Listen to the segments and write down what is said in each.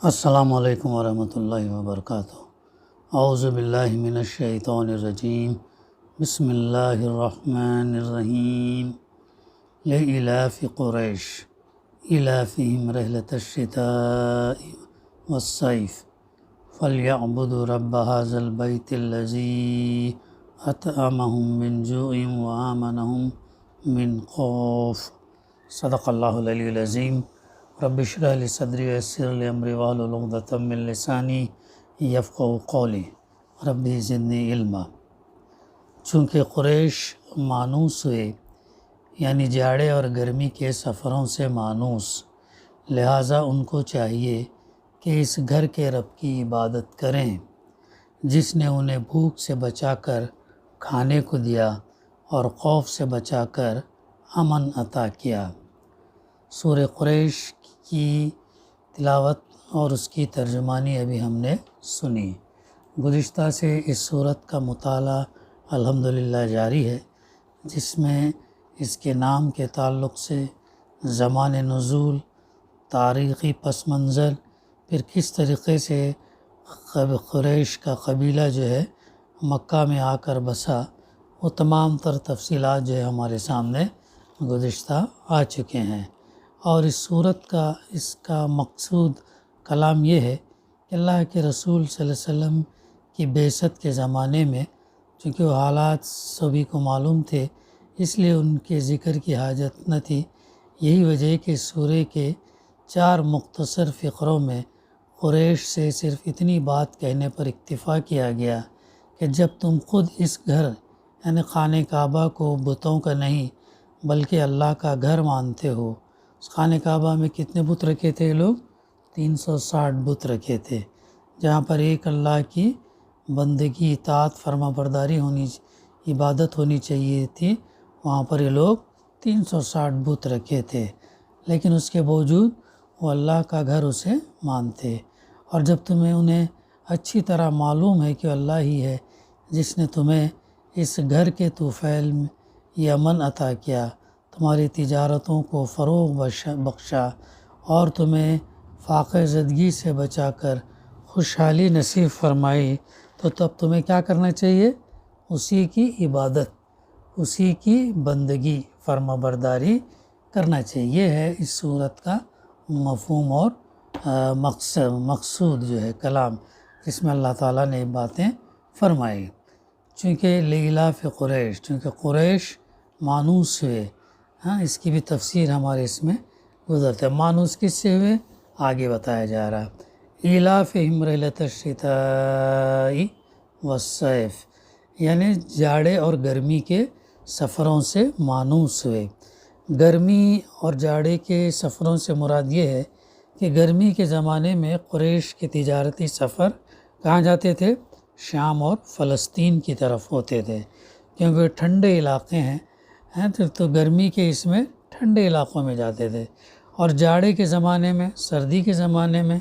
السلام علیکم ورحمۃ اللہ وبرکاتہ۔ اعوذ باللہ من الشیطان الرجیم، بسم اللہ الرحمن الرحیم۔ لإلاف قریش إلافهم رحلة الشتاء والصيف فليعبدوا رب هذا البيت الذي أطعمهم من جوع وآمنهم من خوف۔ صدق اللہ العلی العظیم۔ رب اشرح لی صدری ویسر لی امری واحلل عقدۃ من لسانی یفقہوا قولی رب زدنی علما۔ چونکہ قریش مانوس ہوئے، یعنی جاڑے اور گرمی کے سفروں سے مانوس، لہٰذا ان کو چاہیے کہ اس گھر کے رب کی عبادت کریں جس نے انہیں بھوک سے بچا کر کھانے کو دیا اور خوف سے بچا کر امن عطا کیا۔ سورہ قریش کی تلاوت اور اس کی ترجمانی ابھی ہم نے سنی۔ گزشتہ سے اس سورت کا مطالعہ الحمدللہ جاری ہے، جس میں اس کے نام کے تعلق سے زمان نزول، تاریخی پس منظر، پھر کس طریقے سے قریش کا قبیلہ جو ہے مکہ میں آ کر بسا، وہ تمام تر تفصیلات جو ہے ہمارے سامنے گزشتہ آ چکے ہیں۔ اور اس صورت کا اس کا مقصود کلام یہ ہے کہ اللہ کے رسول صلی اللہ علیہ وسلم کی بعثت کے زمانے میں، چونکہ وہ حالات سبھی کو معلوم تھے، اس لیے ان کے ذکر کی حاجت نہ تھی۔ یہی وجہ ہے کہ سورہ کے 4 مختصر فقروں میں قریش سے صرف اتنی بات کہنے پر اکتفا کیا گیا کہ جب تم خود اس گھر یعنی خانہ کعبہ کو بتوں کا نہیں بلکہ اللہ کا گھر مانتے ہو۔ اس خانہ کعبہ میں کتنے بت رکھے تھے لوگ؟ 360 بت رکھے تھے، جہاں پر ایک اللہ کی بندگی، اطاعت، فرما برداری عبادت ہونی چاہیے تھی، وہاں پر یہ لوگ 360 بت رکھے تھے، لیکن اس کے باوجود وہ اللہ کا گھر اسے مانتے۔ اور جب انہیں اچھی طرح معلوم ہے کہ اللہ ہی ہے جس نے تمہیں اس گھر کے طفیل میں یہ امن عطا کیا، تمہاری تجارتوں کو فروغ بخشا اور تمہیں فاقہ زدگی سے بچا کر خوشحالی نصیب فرمائی، تو تب تمہیں کیا کرنا چاہیے؟ اسی کی عبادت، اسی کی بندگی، فرما برداری کرنا چاہیے۔ یہ ہے اس صورت کا مفہوم اور مقصود جو ہے کلام، جس میں اللہ تعالیٰ نے باتیں فرمائی۔ چونکہ لإلاف قریش، چونکہ قریش مانوس ہوئے، اس کی بھی تفسیر ہمارے اس میں گزرتا ہے۔ مانوس کس سے ہوئے؟ آگے بتایا جا رہا ہے۔ إِلَافِهِمْ رِحْلَةَ الشِّتَاءِ وَالصَّيْفِ، یعنی جاڑے اور گرمی کے سفروں سے مانوس ہوئے۔ گرمی اور جاڑے کے سفروں سے مراد یہ ہے کہ گرمی کے زمانے میں قریش کے تجارتی سفر کہاں جاتے تھے؟ شام اور فلسطین کی طرف ہوتے تھے، کیونکہ ٹھنڈے علاقے ہیں، تو گرمی کے اس میں ٹھنڈے علاقوں میں جاتے تھے۔ اور جاڑے کے زمانے میں، سردی کے زمانے میں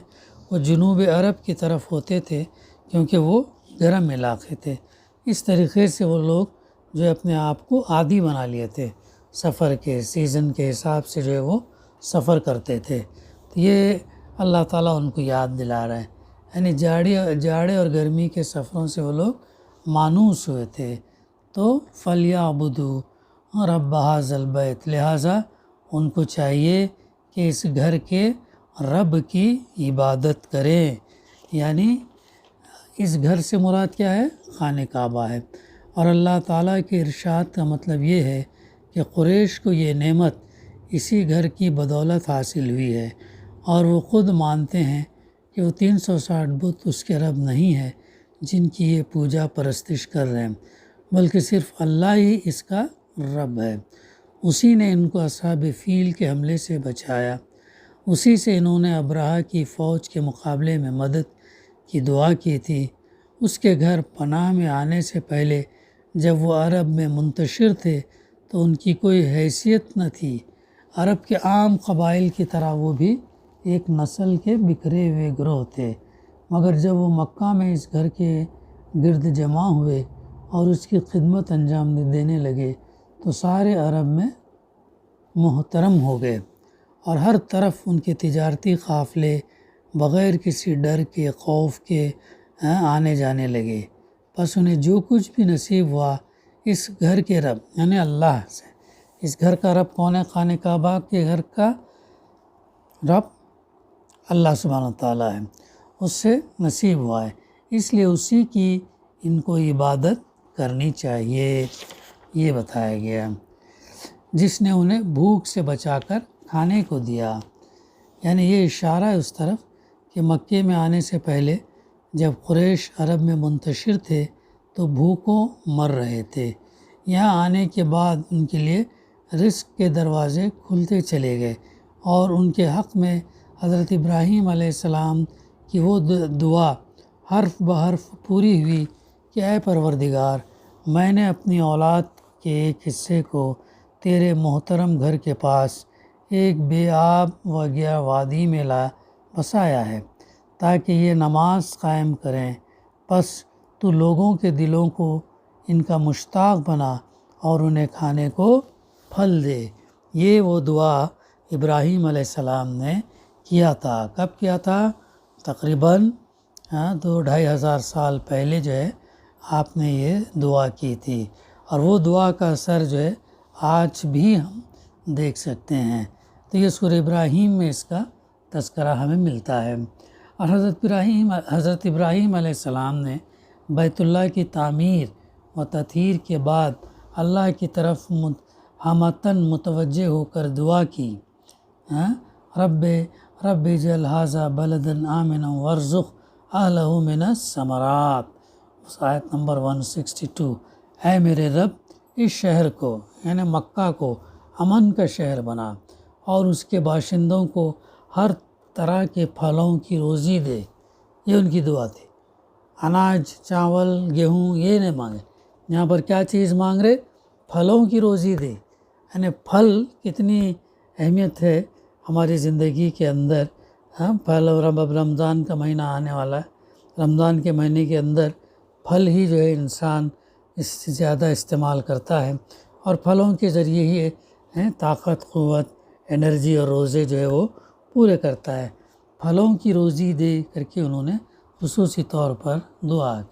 وہ جنوب عرب کی طرف ہوتے تھے، کیونکہ وہ گرم علاقے تھے۔ اس طریقے سے وہ لوگ جو اپنے آپ کو عادی بنا لیے تھے، سفر کے سیزن کے حساب سے جو ہے وہ سفر کرتے تھے۔ تو یہ اللہ تعالیٰ ان کو یاد دلا رہا ہے، یعنی جاڑے اور گرمی کے سفروں سے وہ لوگ مانوس ہوئے تھے۔ تو فَلْيَعْبُدُوا رَبَّ هَذَا الْبَيْتِ، لہٰذا ان کو چاہیے کہ اس گھر کے رب کی عبادت کریں، یعنی اس گھر سے مراد کیا ہے؟ خانہ کعبہ ہے۔ اور اللہ تعالیٰ کے ارشاد کا مطلب یہ ہے کہ قریش کو یہ نعمت اسی گھر کی بدولت حاصل ہوئی ہے، اور وہ خود مانتے ہیں کہ وہ 360 بت اس کے رب نہیں ہے جن کی یہ پوجا پرستش کر رہے ہیں، بلکہ صرف اللہ ہی اس کا رب ہے۔ اسی نے ان کو اصحاب فیل کے حملے سے بچایا، اسی سے انہوں نے ابرہہ کی فوج کے مقابلے میں مدد کی دعا کی تھی۔ اس کے گھر پناہ میں آنے سے پہلے جب وہ عرب میں منتشر تھے تو ان کی کوئی حیثیت نہ تھی، عرب کے عام قبائل کی طرح وہ بھی ایک نسل کے بکھرے ہوئے گروہ تھے، مگر جب وہ مکہ میں اس گھر کے گرد جمع ہوئے اور اس کی خدمت انجام دینے لگے تو سارے عرب میں محترم ہو گئے، اور ہر طرف ان کے تجارتی قافلے بغیر کسی ڈر کے خوف کے آنے جانے لگے۔ بس انہیں جو کچھ بھی نصیب ہوا اس گھر کے رب یعنی اللہ سے، اس گھر کا رب کون ہے؟ خانہ کعبہ کے گھر کا رب اللہ سبحانہ تعالیٰ ہے، اس سے نصیب ہوا ہے، اس لیے اسی کی ان کو عبادت کرنی چاہیے، یہ بتایا گیا۔ جس نے انہیں بھوک سے بچا کر کھانے کو دیا، یعنی یہ اشارہ ہے اس طرف کہ مکے میں آنے سے پہلے جب قریش عرب میں منتشر تھے تو بھوکوں مر رہے تھے، یہاں آنے کے بعد ان کے لیے رزق کے دروازے کھلتے چلے گئے، اور ان کے حق میں حضرت ابراہیم علیہ السلام کی وہ دعا حرف بحرف پوری ہوئی کہ اے پروردگار، میں نے اپنی اولاد کے ایک حصے کو تیرے محترم گھر کے پاس ایک بے آب و گیا وادی میں بسایا ہے تاکہ یہ نماز قائم کریں، پس تو لوگوں کے دلوں کو ان کا مشتاق بنا اور انہیں کھانے کو پھل دے۔ یہ وہ دعا ابراہیم علیہ السلام نے کیا تھا۔ کب کیا تھا؟ تقریباً 2-2.5 سال پہلے جو ہے آپ نے یہ دعا کی تھی، اور وہ دعا کا اثر جو ہے آج بھی ہم دیکھ سکتے ہیں۔ تو یہ سورہ ابراہیم میں اس کا تذکرہ ہمیں ملتا ہے۔ اور حضرت ابراہیم علیہ السلام نے بیت اللہ کی تعمیر و تطہیر کے بعد اللہ کی طرف ہمتاً متوجہ ہو کر دعا کی، رب اجعل ھذا بلدا آمنا وارزق اہلہ من الثمرات، آیت نمبر 162۔ اے میرے رب، اس شہر کو یعنی مکہ کو امن کا شہر بنا اور اس کے باشندوں کو ہر طرح کے پھلوں کی روزی دے۔ یہ ان کی دعا تھی۔ اناج، چاول، گیہوں یہ نہیں مانگے، یہاں پر کیا چیز مانگ رہے؟ پھلوں کی روزی دے۔ یعنی پھل کتنی اہمیت ہے ہماری زندگی کے اندر۔ پھل، اب رمضان کا مہینہ آنے والا ہے، رمضان کے مہینے کے اندر پھل ہی جو ہے انسان اس سے زیادہ استعمال کرتا ہے، اور پھلوں کے ذریعے ہی طاقت، قوت، انرجی اور روزے جو ہے وہ پورے کرتا ہے۔ پھلوں کی روزی دے کر کے انہوں نے خصوصی طور پر دعا کی،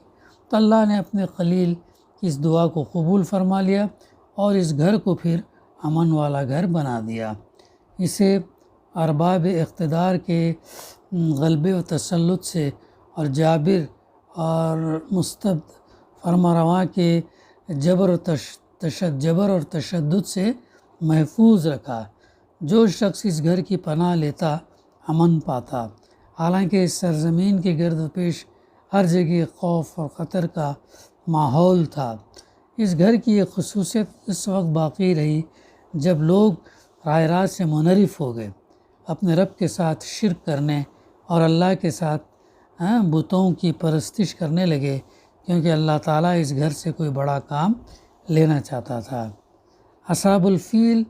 تو اللہ نے اپنے خلیل کی اس دعا کو قبول فرما لیا اور اس گھر کو پھر امن والا گھر بنا دیا۔ اسے ارباب اقتدار کے غلبے و تسلط سے اور جابر اور مستبد فرمانروا کے جبر اور تشدد سے محفوظ رکھا۔ جو شخص اس گھر کی پناہ لیتا امن پاتا، حالانکہ اس سرزمین کے گرد و پیش ہر جگہ خوف اور خطر کا ماحول تھا۔ اس گھر کی ایک خصوصیت اس وقت باقی رہی جب لوگ راہ راست سے منحرف ہو گئے، اپنے رب کے ساتھ شرک کرنے اور اللہ کے ساتھ بتوں کی پرستش کرنے لگے، کیونکہ اللہ تعالیٰ اس گھر سے کوئی بڑا کام لینا چاہتا تھا۔ اصحاب الفیل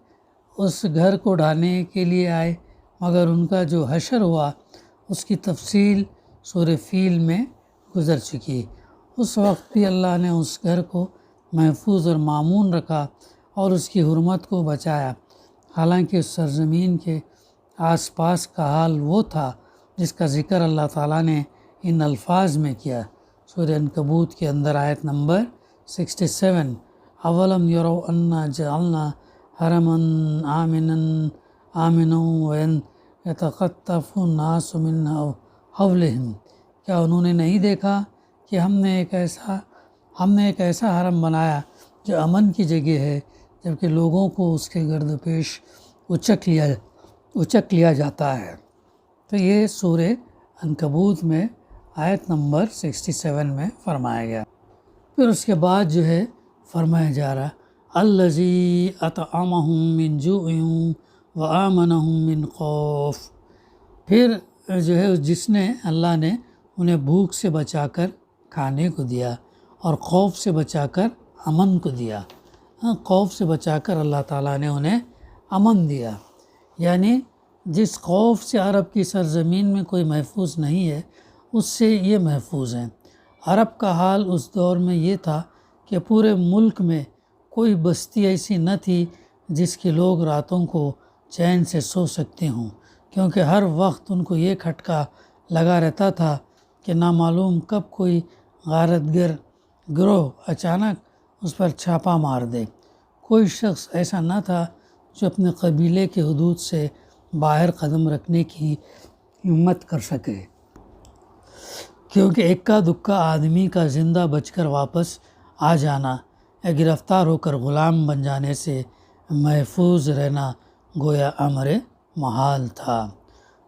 اس گھر کو ڈھانے کے لیے آئے، مگر ان کا جو حشر ہوا اس کی تفصیل سورہ فیل میں گزر چکی۔ اس وقت بھی اللہ نے اس گھر کو محفوظ اور مامون رکھا اور اس کی حرمت کو بچایا، حالانکہ اس سرزمین کے آس پاس کا حال وہ تھا جس کا ذکر اللہ تعالیٰ نے ان الفاظ میں کیا۔ سورہ عنکبوت کے اندر آیت نمبر 67، اولم یروا انا جعلنا حرما آمنا یتخطف الناس من حولهم، کیا انہوں نے نہیں دیکھا کہ ہم نے ایک ایسا حرم بنایا جو امن کی جگہ ہے، جبکہ لوگوں کو اس کے گرد و پیش اچک لیا جاتا ہے۔ تو یہ سورہ عنکبوت میں آیت نمبر 67 میں فرمایا گیا۔ پھر اس کے بعد جو ہے فرمایا جا رہا الذی اطعمہم من جوع وآمنہم من خوف، پھر جو ہے جس نے اللہ نے انہیں بھوک سے بچا کر کھانے کو دیا اور خوف سے بچا کر امن کو دیا۔ خوف سے بچا کر اللہ تعالیٰ نے انہیں امن دیا، یعنی جس خوف سے عرب کی سرزمین میں کوئی محفوظ نہیں ہے اس سے یہ محفوظ ہیں۔ عرب کا حال اس دور میں یہ تھا کہ پورے ملک میں کوئی بستی ایسی نہ تھی جس کے لوگ راتوں کو چین سے سو سکتے ہوں، کیونکہ ہر وقت ان کو یہ کھٹکا لگا رہتا تھا کہ نامعلوم کب کوئی غارت گر گروہ اچانک اس پر چھاپا مار دے۔ کوئی شخص ایسا نہ تھا جو اپنے قبیلے کے حدود سے باہر قدم رکھنے کی ہمت کر سکے، کیونکہ اکا دکا آدمی کا زندہ بچ کر واپس آ جانا یا گرفتار ہو کر غلام بن جانے سے محفوظ رہنا گویا امر محال تھا۔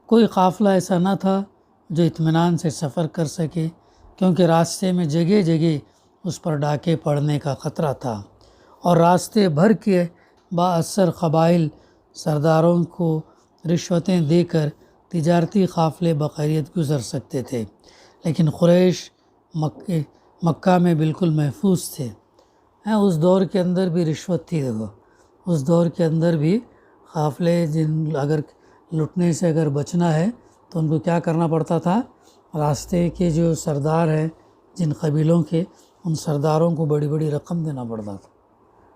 کوئی قافلہ ایسا نہ تھا جو اطمینان سے سفر کر سکے، کیونکہ راستے میں جگہ جگہ اس پر ڈاکے پڑنے کا خطرہ تھا، اور راستے بھر کے بااثر قبائل سرداروں کو رشوتیں دے کر تجارتی قافلے بخیریت گزر سکتے تھے، لیکن قریش مکہ میں بالکل محفوظ تھے۔ اس دور کے اندر بھی رشوت تھی، دیکھو اس دور کے اندر بھی قافلے اگر لٹنے سے اگر بچنا ہے تو ان کو کیا کرنا پڑتا تھا، راستے کے جو سردار ہیں جن قبیلوں کے، ان سرداروں کو بڑی بڑی رقم دینا پڑتا تھا،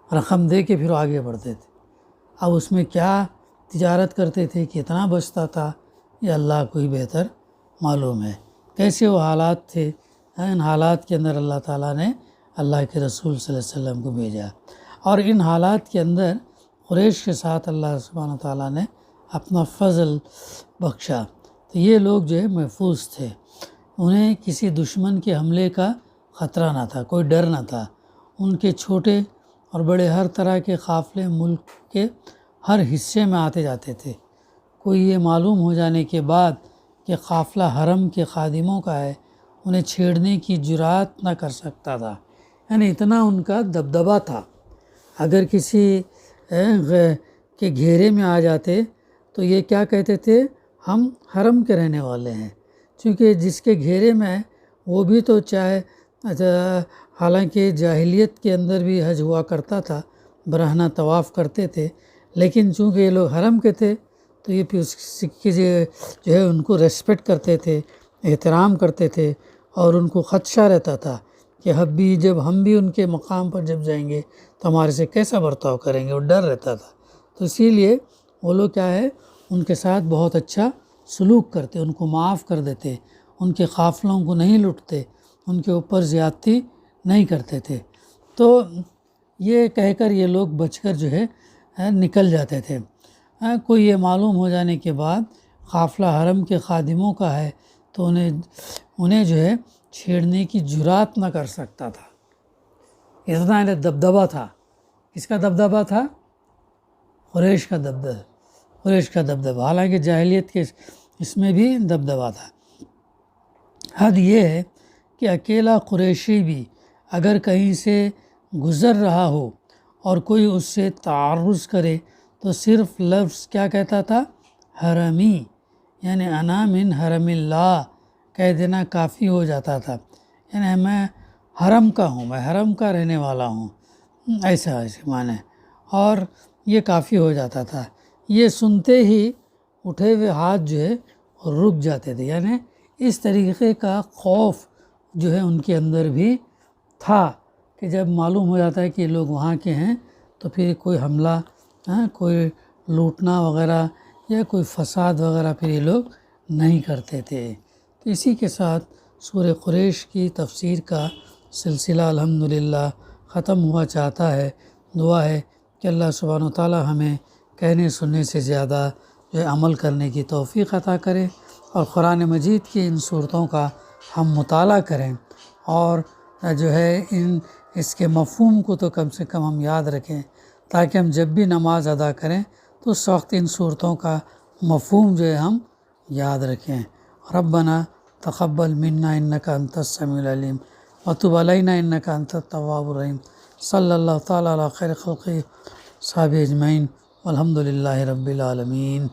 رقم دے کے پھر آگے بڑھتے تھے۔ اب اس میں کیا تجارت کرتے تھے، کتنا بچتا تھا، یہ اللہ کو ہی بہتر معلوم ہے۔ کیسے وہ حالات تھے، ان حالات کے اندر اللہ تعالیٰ نے اللہ کے رسول صلی اللہ علیہ وسلم کو بھیجا، اور ان حالات کے اندر قریش کے ساتھ اللہ سبحانہ تعالیٰ نے اپنا فضل بخشا، تو یہ لوگ جو ہے محفوظ تھے، انہیں کسی دشمن کے حملے کا خطرہ نہ تھا، کوئی ڈر نہ تھا۔ ان کے چھوٹے اور بڑے ہر طرح کے قافلے ملک کے ہر حصے میں آتے جاتے تھے۔ کوئی یہ معلوم ہو جانے کے بعد کہ قافلہ حرم کے خادموں کا ہے، انہیں چھیڑنے کی جرات نہ کر سکتا تھا، یعنی اتنا ان کا دبدبہ تھا۔ اگر کسی کے گھیرے میں آ جاتے تو یہ کیا کہتے تھے، ہم حرم کے رہنے والے ہیں، چونکہ جس کے گھیرے میں وہ بھی تو چاہے حالانکہ جاہلیت کے اندر بھی حج ہوا کرتا تھا، برہنہ طواف کرتے تھے، لیکن چونکہ یہ لوگ حرم کے تھے تو یہ پھر اس کی جو ہے ان کو ریسپیکٹ کرتے تھے، احترام کرتے تھے، اور ان کو خدشہ رہتا تھا کہ جب ہم بھی ان کے مقام پر جب جائیں گے تو ہمارے سے کیسا برتاؤ کریں گے، وہ ڈر رہتا تھا۔ تو اسی لیے وہ لوگ کیا ہے، ان کے ساتھ بہت اچھا سلوک کرتے، ان کو معاف کر دیتے، ان کے قافلوں کو نہیں لوٹتے، ان کے اوپر زیادتی نہیں کرتے تھے۔ تو یہ کہہ کر یہ لوگ بچ کر جو ہے نکل جاتے تھے۔ کوئی یہ معلوم ہو جانے کے بعد قافلہ حرم کے خادموں کا ہے تو انہیں جو ہے چھیڑنے کی جرات نہ کر سکتا تھا، اتنا انہیں دبدبہ تھا۔ کس کا دبدبہ تھا؟ قریش کا دبدبہ، حالانکہ جاہلیت کے اس میں بھی دبدبہ تھا۔ حد یہ ہے کہ اکیلا قریشی بھی اگر کہیں سے گزر رہا ہو اور کوئی اس سے تعرض کرے تو صرف لفظ کیا کہتا تھا، حرمی، یعنی انا من حرم اللہ کہہ دینا کافی ہو جاتا تھا، یعنی میں حرم کا ہوں، میں حرم کا رہنے والا ہوں، ایسے معنی، اور یہ کافی ہو جاتا تھا۔ یہ سنتے ہی اٹھے ہوئے ہاتھ جو ہے رک جاتے تھے، یعنی اس طریقے کا خوف جو ہے ان کے اندر بھی تھا کہ جب معلوم ہو جاتا ہے کہ یہ لوگ وہاں کے ہیں تو پھر کوئی حملہ، کوئی لوٹنا وغیرہ یا کوئی فساد وغیرہ پھر یہ لوگ نہیں کرتے تھے۔ تو اسی کے ساتھ سورہ قریش کی تفسیر کا سلسلہ الحمدللہ ختم ہوا چاہتا ہے۔ دعا ہے کہ اللہ سبحانہ وتعالی ہمیں کہنے سننے سے زیادہ جو ہے عمل کرنے کی توفیق عطا کرے، اور قرآن مجید کی ان صورتوں کا ہم مطالعہ کریں، اور جو ہے اس کے مفہوم کو تو کم سے کم ہم یاد رکھیں، تاکہ ہم جب بھی نماز ادا کریں تو اس وقت ان صورتوں کا مفہوم جو ہے ہم یاد رکھیں۔ ربنا تقبل منا انک انت السمیع العلیم وتب علینا انک انت التواب الرحیم۔ صلی اللہ تعالیٰ علی خیر خلقہ صحابہ اجمعین والحمد للہ رب العالمین۔